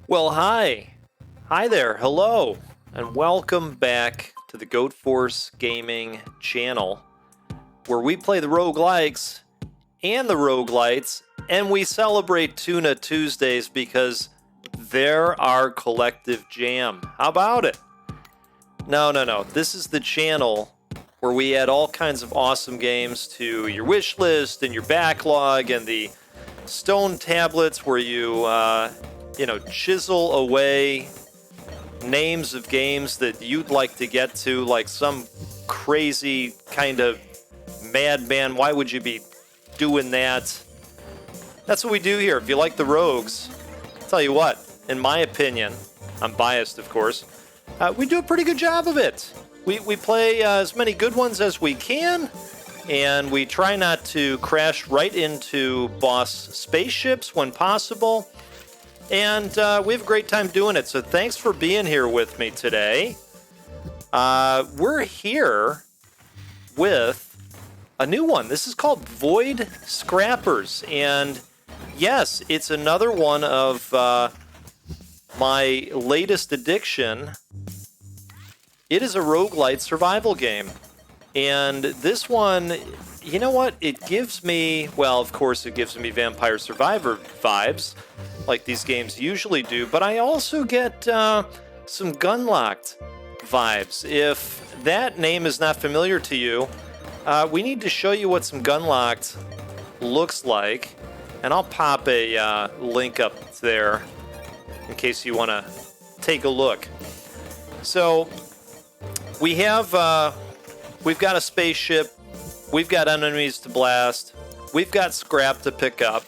Well, hi. Hi there. Hello. And welcome back to the Goat Force Gaming channel, where we play the roguelikes and the roguelites, and we celebrate Tuna Tuesdays because they're our collective jam. How about it? No. This is the channel where we add all kinds of awesome games to your wish list and your backlog and the stone tablets where you chisel away names of games that you'd like to get to, like some crazy kind of madman. Why would you be doing that? That's what we do here. If you like the Rogues, I'll tell you what, in my opinion, I'm biased, of course, we do a pretty good job of it. We play as many good ones as we can, and we try not to crash right into boss spaceships when possible. And we have a great time doing it, so thanks for being here with me today. We're here with a new one. This is called Void Scrappers, and yes, it's another one of my latest addiction. It is a roguelite survival game, and this one, you know what? It gives me, well, of course, it gives me Vampire Survivor vibes, like these games usually do, but I also get some Gunlocked vibes. If that name is not familiar to you, we need to show you what some Gunlocked looks like, and I'll pop a link up there in case you want to take a look. So we have, we've got a spaceship, we've got enemies to blast, we've got scrap to pick up.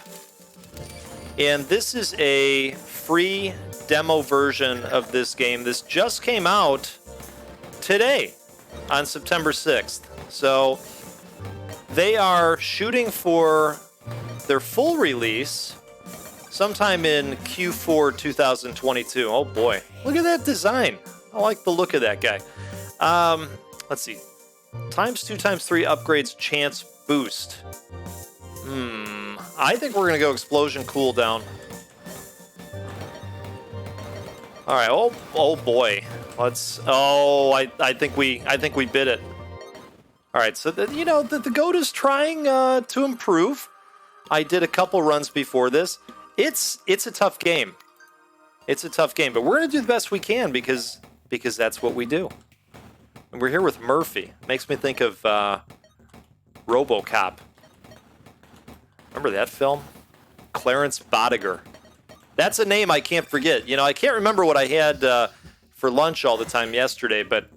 And this is a free demo version of this game. This just came out today on September 6th. So they are shooting for their full release sometime in Q4 2022. Oh boy, look at that design. I like the look of that guy. Let's see. ×2 ×3 upgrades chance boost. I think we're gonna go explosion cooldown. All right. Oh boy. Let's. Oh, I think we bit it. All right. So the goat is trying to improve. I did a couple runs before this. It's a tough game. It's a tough game, but we're gonna do the best we can because that's what we do. And we're here with Murphy. Makes me think of RoboCop. Remember that film? Clarence Bodiger. That's a name I can't forget. You know, I can't remember what I had for lunch all the time yesterday, but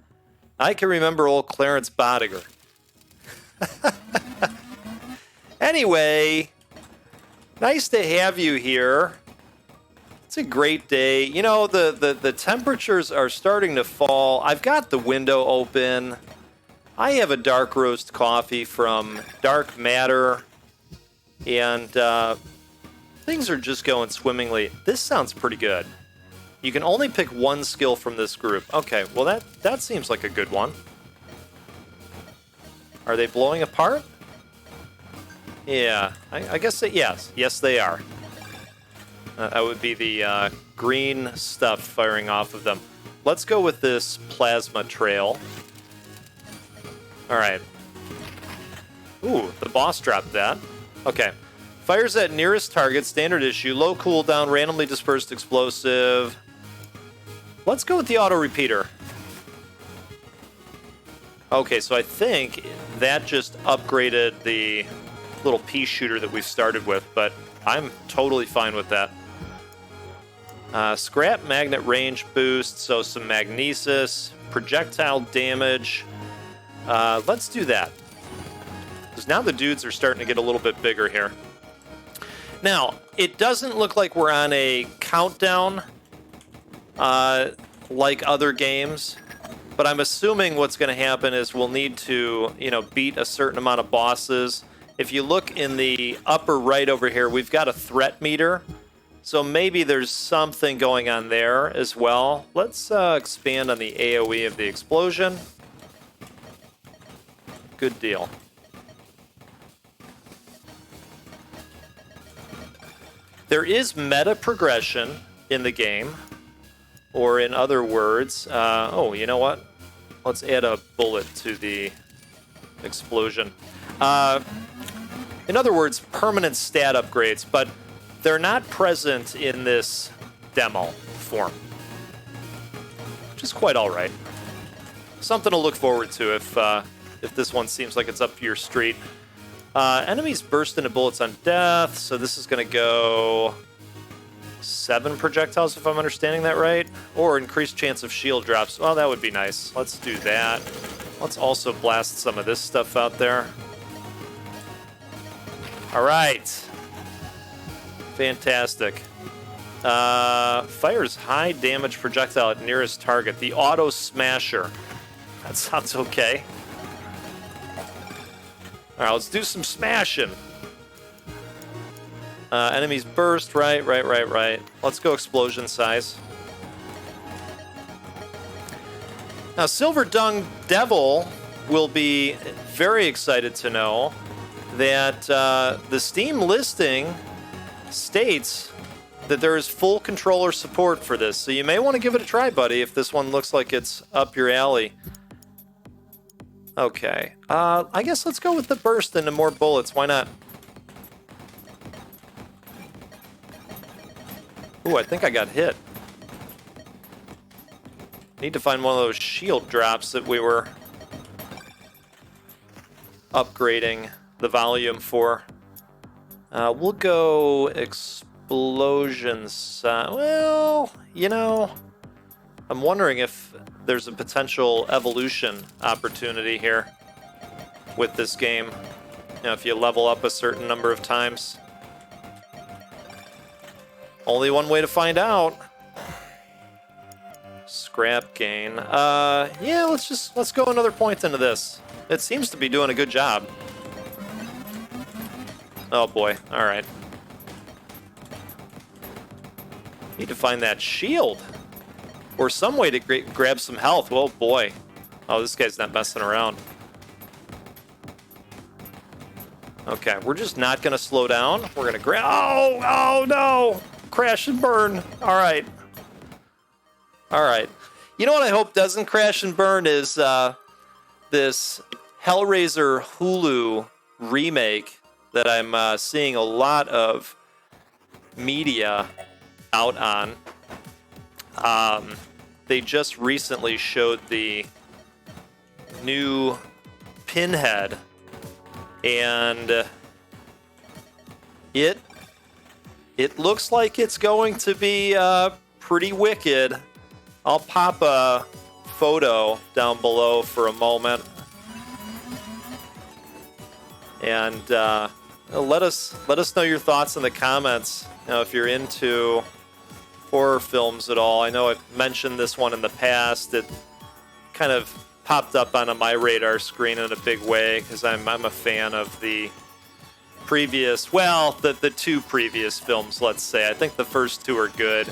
I can remember old Clarence Bodiger. Anyway, nice to have you here. It's a great day. You know, the temperatures are starting to fall. I've got the window open. I have a dark roast coffee from Dark Matter. And things are just going swimmingly. This sounds pretty good. You can only pick one skill from this group. Okay, well that seems like a good one. Are they blowing apart? Yeah, I guess that, yes they are. That would be the green stuff firing off of them. Let's go with this plasma trail. All right. Ooh, the boss dropped that. Okay. Fires at nearest target, standard issue, low cooldown, randomly dispersed explosive. Let's go with the auto repeater. Okay, so I think that just upgraded the little pea shooter that we've started with, but I'm totally fine with that. Scrap magnet range boost, so some magnesis, projectile damage. Let's do that. Because now the dudes are starting to get a little bit bigger here. Now, it doesn't look like we're on a countdown like other games, but I'm assuming what's going to happen is we'll need to, beat a certain amount of bosses. If you look in the upper right over here, we've got a threat meter, so maybe there's something going on there as well. Let's expand on the AoE of the explosion. Good deal. There is meta progression in the game. Or in other words, oh, you know what? Let's add a bullet to the explosion. In other words, permanent stat upgrades, but they're not present in this demo form. Which is quite all right. Something to look forward to if this one seems like it's up your street. Enemies burst into bullets on death, so this is going to go 7 projectiles, if I'm understanding that right. Or increased chance of shield drops. Well, that would be nice. Let's do that. Let's also blast some of this stuff out there. All right. Fantastic. Fires high damage projectile at nearest target. The auto smasher. That sounds okay. All right, let's do some smashing. Enemies burst. Right. Let's go explosion size. Now, Silver Dung Devil will be very excited to know that the Steam listing states that there is full controller support for this. So you may want to give it a try, buddy, if this one looks like it's up your alley. Okay. I guess let's go with the burst into more bullets. Why not? Ooh, I think I got hit. Need to find one of those shield drops that we were upgrading the volume for. We'll go explosion side. Well, you know, I'm wondering if there's a potential evolution opportunity here with this game. You know, if you level up a certain number of times. Only one way to find out. Scrap gain. Yeah, let's go another point into this. It seems to be doing a good job. Oh boy, alright. Need to find that shield. Or some way to grab some health. Oh boy. Oh, this guy's not messing around. Okay, we're just not going to slow down. We're going to grab... Oh no! Crash and burn. Alright. Alright. You know what I hope doesn't crash and burn is this Hellraiser Hulu remake that I'm seeing a lot of media out on. They just recently showed the new Pinhead, and it looks like it's going to be pretty wicked. I'll pop a photo down below for a moment, and let us know your thoughts in the comments. You know, if you're into horror films at all. I know I've mentioned this one in the past. It kind of popped up on my radar screen in a big way because I'm a fan of the previous, well, the 2 previous films, let's say. I think the first 2 are good.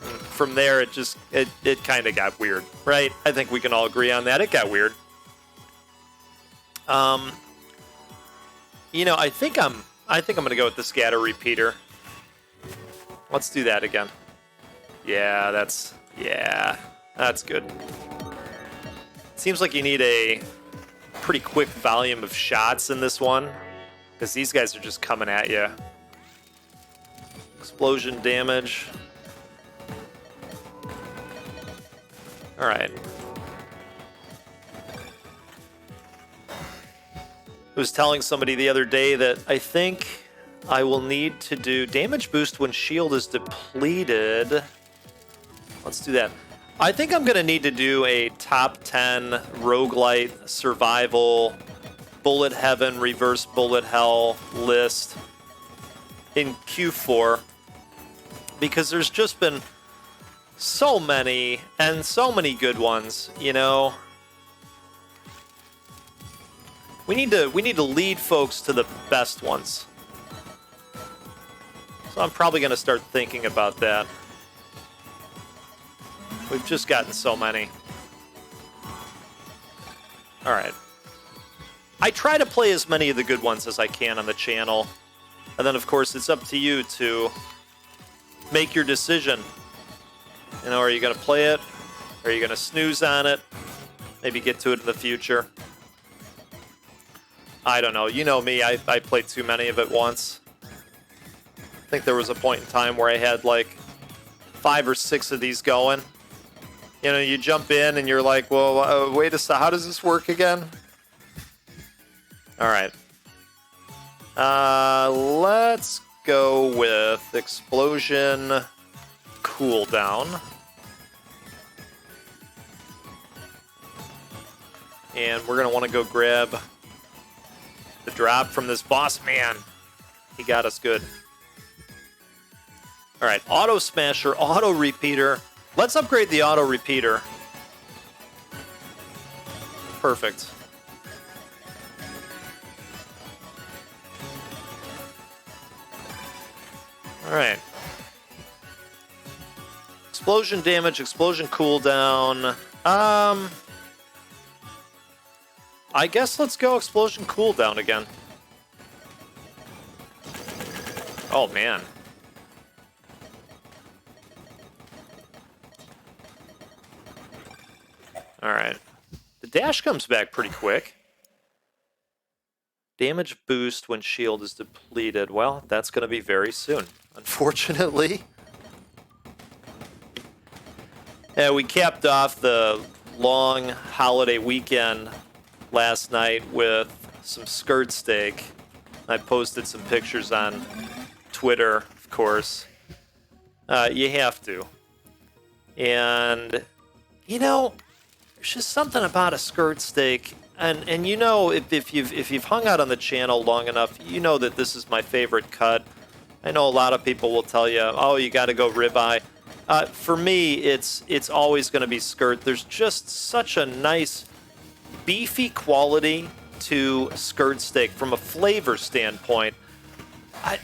From there, it kind of got weird, right? I think we can all agree on that. It got weird. You know, I think I'm gonna go with the scatter repeater. Let's do that again. Yeah, that's good. Seems like you need a pretty quick volume of shots in this one, because these guys are just coming at you. Explosion damage. All right. I was telling somebody the other day that I think I will need to do damage boost when shield is depleted. Let's do that. I think I'm going to need to do a top 10 roguelite survival bullet heaven, reverse bullet hell list in Q4, because there's just been so many and so many good ones, you know. We need to lead folks to the best ones. So I'm probably going to start thinking about that. We've just gotten so many. All right. I try to play as many of the good ones as I can on the channel. And then, of course, it's up to you to make your decision. You know, are you going to play it? Are you going to snooze on it? Maybe get to it in the future. I don't know. You know me, I played too many of it once. I think there was a point in time where I had like 5 or 6 of these going. You know, you jump in and you're like, well, wait a second, how does this work again? All right. Let's go with explosion cooldown. And we're going to want to go grab the drop from this boss man. He got us good. All right, auto smasher, auto repeater. Let's upgrade the auto repeater. Perfect. All right. Explosion damage, explosion cooldown. I guess let's go explosion cooldown again. Oh, man. All right. The dash comes back pretty quick. Damage boost when shield is depleted. Well, that's going to be very soon, unfortunately. Yeah, we capped off the long holiday weekend last night with some skirt steak. I posted some pictures on Twitter, of course. You have to. And, you know, there's just something about a skirt steak. And you know, if you've hung out on the channel long enough, you know that this is my favorite cut. I know a lot of people will tell you, oh, you got to go ribeye. For me, it's always going to be skirt. There's just such a nice beefy quality to skirt steak from a flavor standpoint.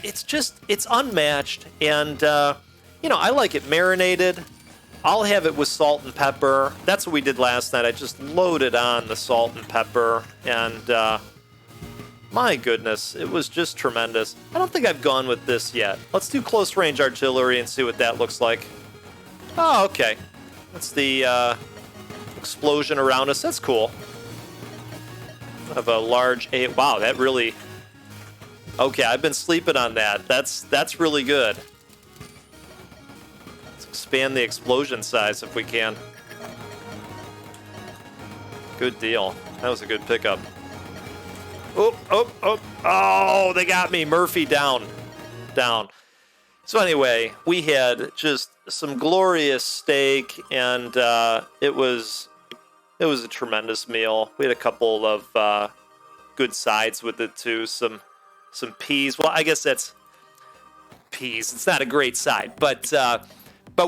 It's unmatched, and you know, I like it marinated. I'll have it with salt and pepper. That's what we did last night. I just loaded on the salt and pepper, and my goodness, it was just tremendous. I don't think I've gone with this yet. Let's do close range artillery and see what that looks like. Oh, okay. That's the explosion around us. That's cool. Of a large wow, that really. Okay, I've been sleeping on that. That's really good. Let's expand the explosion size if we can. Good deal. That was a good pickup. Oh, they got me. Murphy down. So anyway, we had just some glorious steak, and it was a tremendous meal. We had a couple of good sides with it too. Some peas. Well, I guess that's peas. It's not a great side, but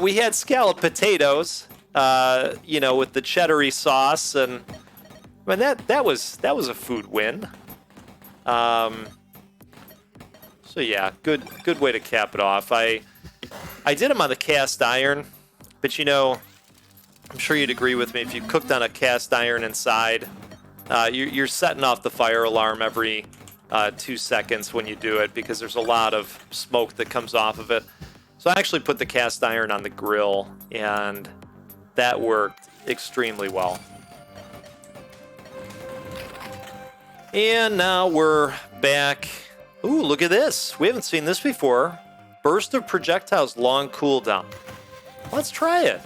we had scalloped potatoes. You know, with the cheddary sauce, and I mean that was a food win. So yeah, good way to cap it off. I did them on the cast iron, but you know, I'm sure you'd agree with me, if you cooked on a cast iron inside, you're setting off the fire alarm every 2 seconds when you do it, because there's a lot of smoke that comes off of it. So I actually put the cast iron on the grill, and that worked extremely well. And now we're back. Ooh, look at this. We haven't seen this before. Burst of projectiles, long cooldown. Let's try it.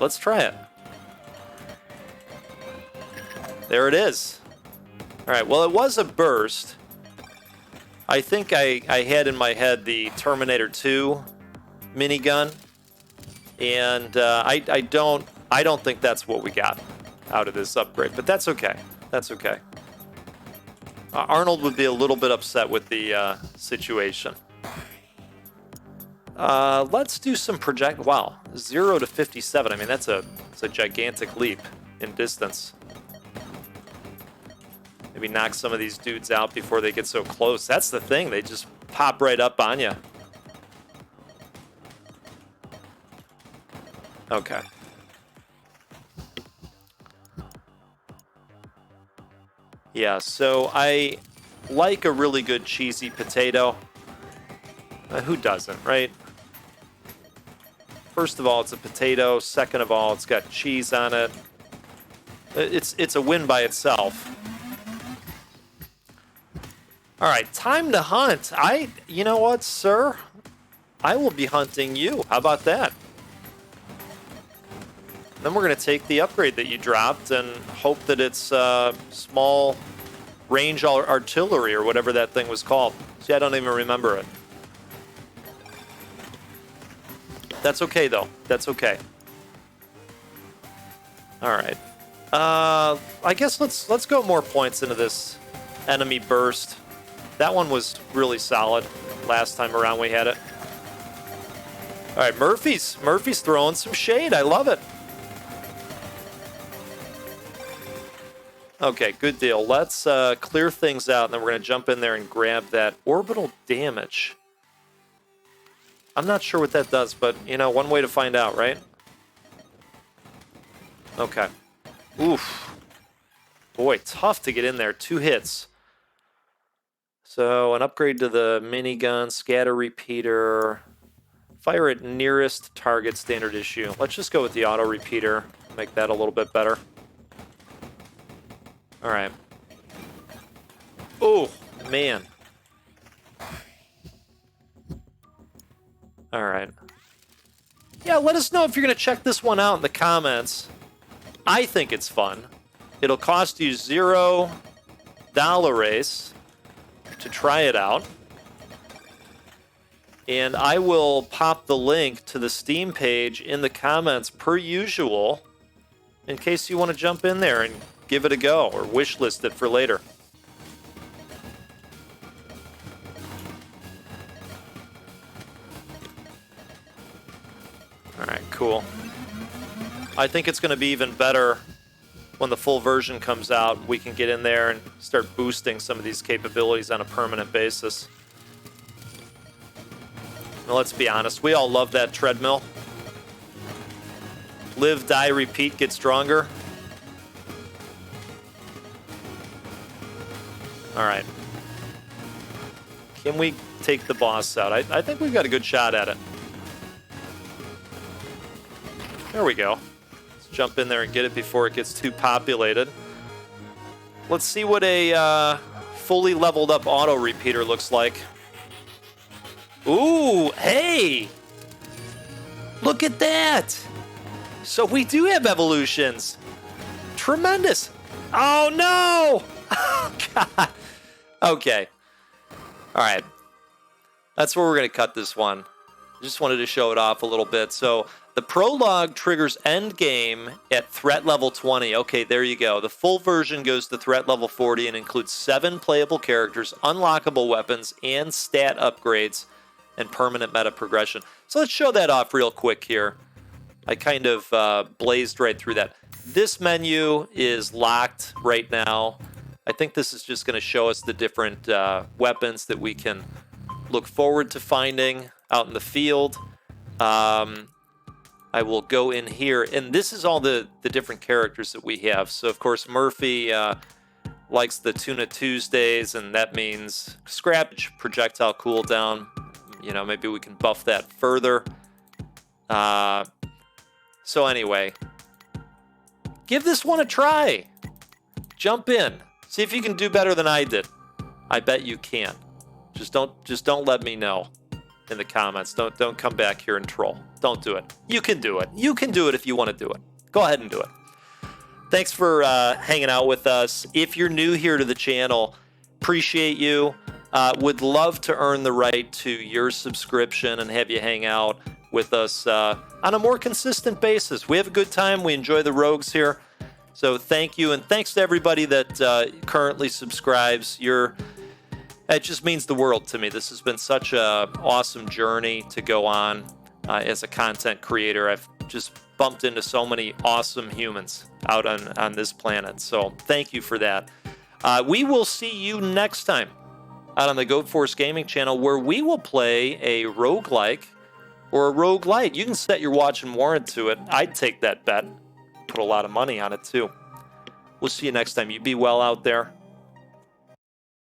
There it is. All right, well, it was a burst. I think I had in my head the Terminator 2 minigun, and I don't think that's what we got out of this upgrade, but that's okay. Arnold would be a little bit upset with the situation. Let's do some project. Wow, 0 to 57. I mean, that's a gigantic leap in distance. Maybe knock some of these dudes out before they get so close. That's the thing. They just pop right up on you. Okay. Yeah, so I like a really good cheesy potato. Who doesn't, right? First of all, it's a potato. Second of all, it's got cheese on it. It's a win by itself. All right, time to hunt. You know what, sir? I will be hunting you. How about that? Then we're going to take the upgrade that you dropped and hope that it's small range artillery or whatever that thing was called. See, I don't even remember it. That's okay, though. That's okay. All right. I guess let's go more points into this enemy burst. That one was really solid last time around we had it. All right, Murphy's throwing some shade. I love it. Okay, good deal. Let's clear things out, and then we're going to jump in there and grab that orbital damage. I'm not sure what that does, but, you know, one way to find out, right? Okay. Oof. Boy, tough to get in there. 2 hits. So, an upgrade to the minigun, scatter repeater, fire at nearest target standard issue. Let's just go with the auto repeater, make that a little bit better. All right. Oh, man. All right. Yeah, let us know if you're going to check this one out in the comments. I think it's fun. It'll cost you $0 race to try it out. And I will pop the link to the Steam page in the comments per usual in case you want to jump in there and give it a go or wish list it for later. All right, cool. I think it's going to be even better when the full version comes out. We can get in there and start boosting some of these capabilities on a permanent basis. Now, let's be honest, we all love that treadmill. Live, die, repeat, get stronger. All right. Can we take the boss out? I think we've got a good shot at it. There we go. Let's jump in there and get it before it gets too populated. Let's see what a fully leveled up auto repeater looks like. Ooh, hey! Look at that! So we do have evolutions. Tremendous. Oh, no! Oh, God. Okay. All right. That's where we're going to cut this one. Just wanted to show it off a little bit. So the prologue triggers endgame at threat level 20. Okay, there you go. The full version goes to threat level 40 and includes 7 playable characters, unlockable weapons, and stat upgrades, and permanent meta progression. So let's show that off real quick here. I kind of blazed right through that. This menu is locked right now. I think this is just going to show us the different weapons that we can look forward to finding out in the field. I will go in here, and this is all the different characters that we have. So, of course, Murphy likes the Tuna Tuesdays, and that means scratch, projectile cooldown. You know, maybe we can buff that further. So anyway, give this one a try. Jump in. See if you can do better than I did. I bet you can. Just don't let me know in the comments. Don't come back here and troll. Don't do it. You can do it. You can do it if you want to do it. Go ahead and do it. Thanks for hanging out with us. If you're new here to the channel, appreciate you. Would love to earn the right to your subscription and have you hang out with us on a more consistent basis. We have a good time. We enjoy the rogues here. So thank you, and thanks to everybody that currently subscribes. It just means the world to me. This has been such an awesome journey to go on as a content creator. I've just bumped into so many awesome humans out on this planet. So thank you for that. We will see you next time out on the Goat Force Gaming channel, where we will play a roguelike or a roguelite. You can set your watch and warrant to it. I'd take that bet. Put a lot of money on it, too. We'll see you next time. You be well out there.